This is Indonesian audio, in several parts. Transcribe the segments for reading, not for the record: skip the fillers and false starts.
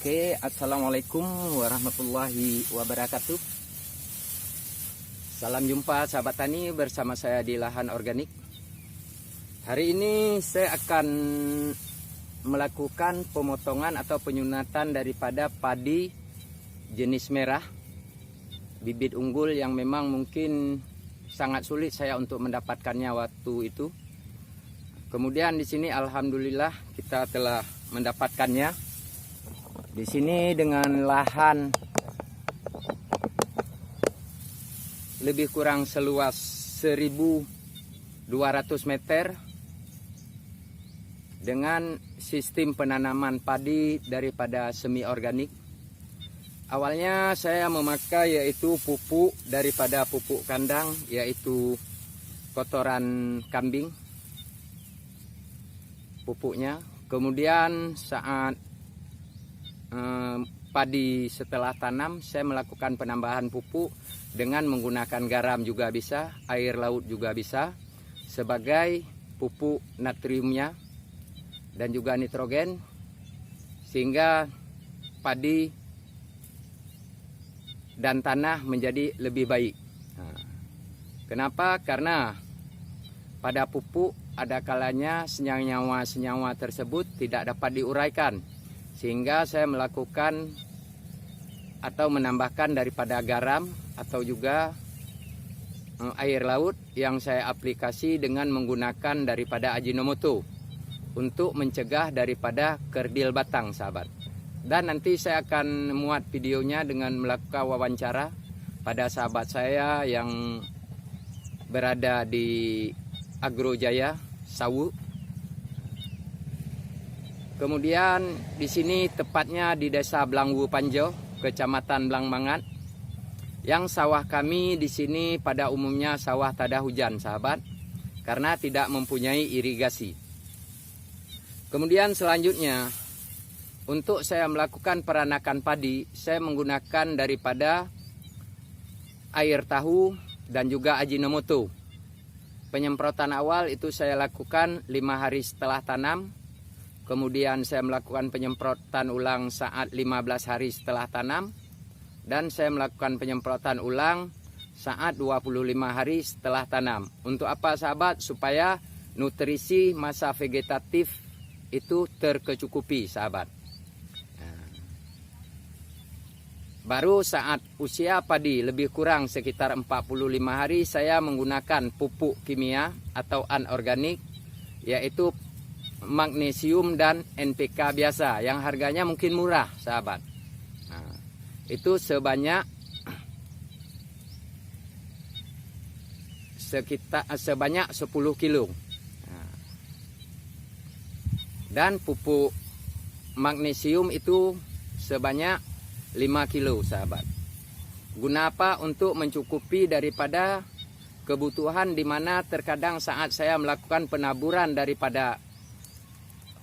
Oke, assalamualaikum warahmatullahi wabarakatuh. Salam jumpa sahabat tani, bersama saya di Lahan Organik. Hari ini saya akan melakukan pemotongan atau penyunatan daripada padi jenis merah, bibit unggul yang memang mungkin sangat sulit saya untuk mendapatkannya waktu itu. Kemudian di sini alhamdulillah kita telah mendapatkannya. Di sini dengan lahan lebih kurang seluas 1.200 meter dengan sistem penanaman padi daripada semi organik. Awalnya saya memakai yaitu pupuk daripada pupuk kandang, yaitu kotoran kambing pupuknya. Kemudian saat padi setelah tanam, saya melakukan penambahan pupuk dengan menggunakan garam juga bisa, air laut juga bisa, sebagai pupuk natriumnya dan juga nitrogen, sehingga padi dan tanah menjadi lebih baik. Kenapa? Karena pada pupuk ada kalanya senyawa-senyawa tersebut tidak dapat diuraikan, sehingga saya melakukan atau menambahkan daripada garam atau juga air laut yang saya aplikasi dengan menggunakan daripada Ajinomoto untuk mencegah daripada kerdil batang, sahabat. Dan nanti saya akan muat videonya dengan melakukan wawancara pada sahabat saya yang berada di Agrojaya Sawu. Kemudian di sini tepatnya di Desa Blangwu Panjo, Kecamatan Blangmangat. Yang sawah kami di sini pada umumnya sawah tada hujan, sahabat, karena tidak mempunyai irigasi. Kemudian selanjutnya, untuk saya melakukan peranakan padi, saya menggunakan daripada air tahu dan juga Ajinomoto. Penyemprotan awal itu saya lakukan 5 hari setelah tanam. Kemudian saya melakukan penyemprotan ulang saat 15 hari setelah tanam. Dan saya melakukan penyemprotan ulang saat 25 hari setelah tanam. Untuk apa, sahabat? Supaya nutrisi masa vegetatif itu terkecukupi, sahabat. Baru saat usia padi lebih kurang sekitar 45 hari saya menggunakan pupuk kimia atau anorganik, yaitu magnesium dan NPK biasa yang harganya mungkin murah, sahabat. Nah, itu sebanyak 10 kilo. Nah, dan pupuk magnesium itu sebanyak 5 kilo, sahabat. Guna apa? Untuk mencukupi daripada kebutuhan, di mana terkadang saat saya melakukan penaburan daripada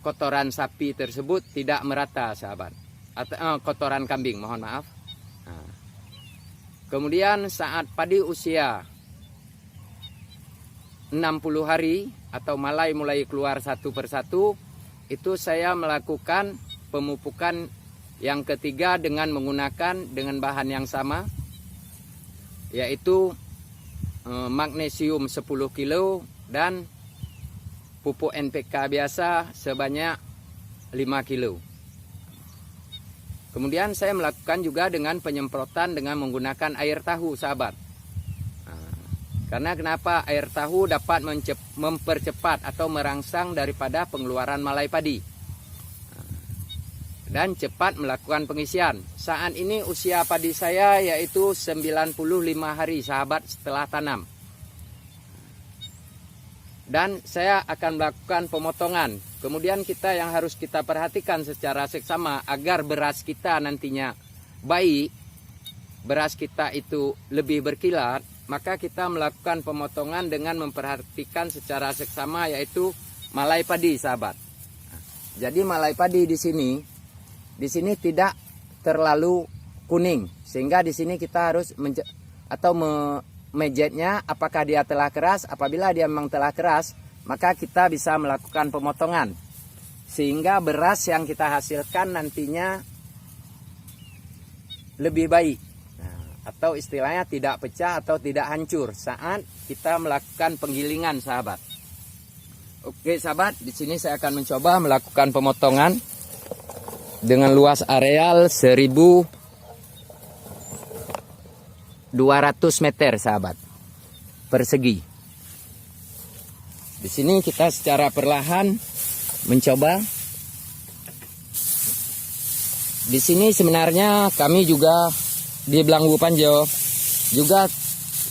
kotoran sapi tersebut tidak merata, sahabat, atau kotoran kambing, mohon maaf. Nah, kemudian saat padi usia 60 hari atau mulai keluar satu persatu, itu saya melakukan pemupukan yang ketiga dengan menggunakan dengan bahan yang sama, yaitu magnesium 10 kilo dan pupuk NPK biasa sebanyak 5 kilo. Kemudian saya melakukan juga dengan penyemprotan dengan menggunakan air tahu, sahabat. Karena kenapa? Air tahu dapat mempercepat atau merangsang daripada pengeluaran malai padi. Dan cepat melakukan pengisian. Saat ini usia padi saya yaitu 95 hari, sahabat, setelah tanam. Dan saya akan melakukan pemotongan. Kemudian kita yang harus kita perhatikan secara seksama agar beras kita nantinya baik, beras kita itu lebih berkilat, maka kita melakukan pemotongan dengan memperhatikan secara seksama, yaitu malai padi, sahabat. Jadi malai padi di sini tidak terlalu kuning, sehingga di sini kita harus mejetnya apakah dia telah keras. Apabila dia memang telah keras, maka kita bisa melakukan pemotongan, sehingga beras yang kita hasilkan nantinya lebih baik. Atau istilahnya tidak pecah atau tidak hancur saat kita melakukan penggilingan, sahabat. Oke sahabat, di sini saya akan mencoba melakukan pemotongan dengan luas areal 1.200 meter, sahabat, persegi. Di sini kita secara perlahan mencoba. Di sini sebenarnya kami juga di Blangwu Panjo juga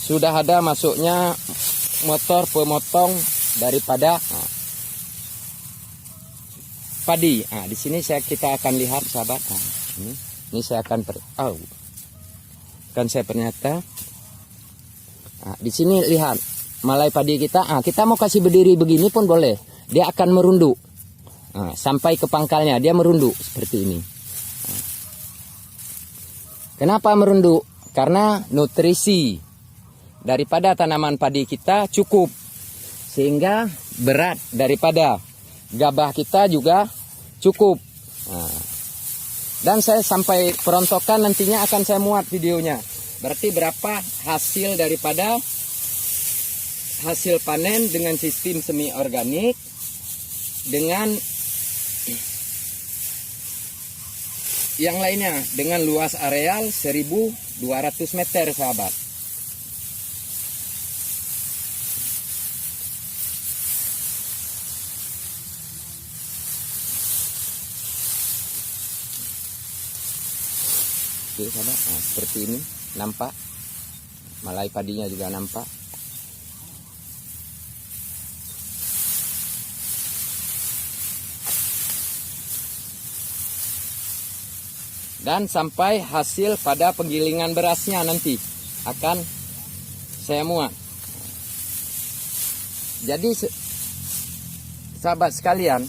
sudah ada masuknya motor pemotong daripada padi. Di sini kita akan lihat, sahabat. Ini saya akan saya pernyata. Di sini lihat malai padi kita. Kita mau kasih berdiri begini pun boleh. Dia akan merunduk. Sampai ke pangkalnya dia merunduk seperti ini. Kenapa merunduk? Karena nutrisi daripada tanaman padi kita cukup, sehingga berat daripada gabah kita juga cukup. Dan saya sampai perontokan nantinya akan saya muat videonya. Berarti berapa hasil daripada hasil panen dengan sistem semi organik dengan yang lainnya dengan luas areal 1.200 meter, sahabat. Oke, sahabat. Seperti ini nampak. Malai padinya juga nampak. Dan sampai hasil pada penggilingan berasnya nanti akan saya muat. Jadi sahabat sekalian,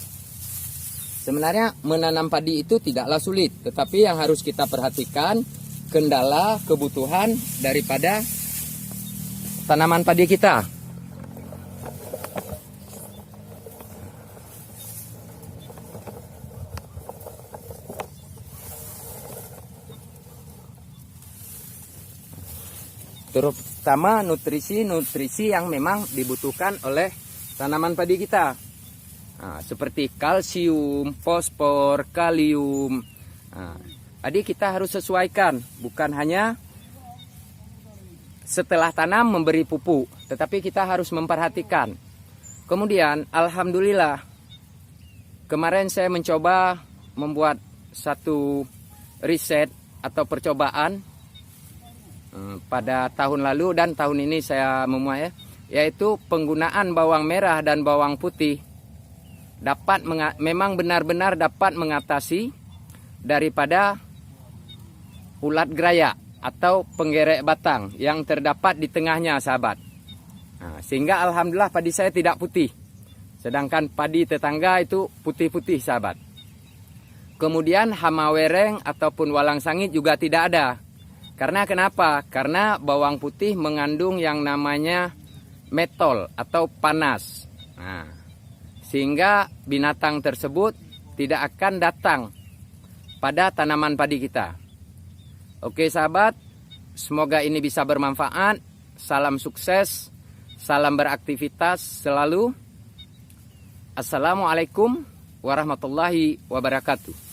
sebenarnya menanam padi itu tidaklah sulit. Tetapi yang harus kita perhatikan kendala kebutuhan daripada tanaman padi kita. Terutama nutrisi yang memang dibutuhkan oleh tanaman padi kita. Seperti kalsium, fosfor, kalium. Jadi kita harus sesuaikan, bukan hanya setelah tanam memberi pupuk, tetapi kita harus memperhatikan. Kemudian alhamdulillah kemarin saya mencoba membuat satu riset atau percobaan pada tahun lalu dan tahun ini saya memulai, yaitu penggunaan bawang merah dan bawang putih memang benar-benar dapat mengatasi daripada ulat gerayak atau penggerek batang yang terdapat di tengahnya, sahabat. Sehingga alhamdulillah padi saya tidak putih, sedangkan padi tetangga itu putih-putih, sahabat. Kemudian hama wereng ataupun walang sangit juga tidak ada. Karena kenapa? Karena bawang putih mengandung yang namanya metol atau panas. Sehingga binatang tersebut tidak akan datang pada tanaman padi kita. Oke sahabat, semoga ini bisa bermanfaat. Salam sukses, salam beraktivitas selalu. Assalamualaikum warahmatullahi wabarakatuh.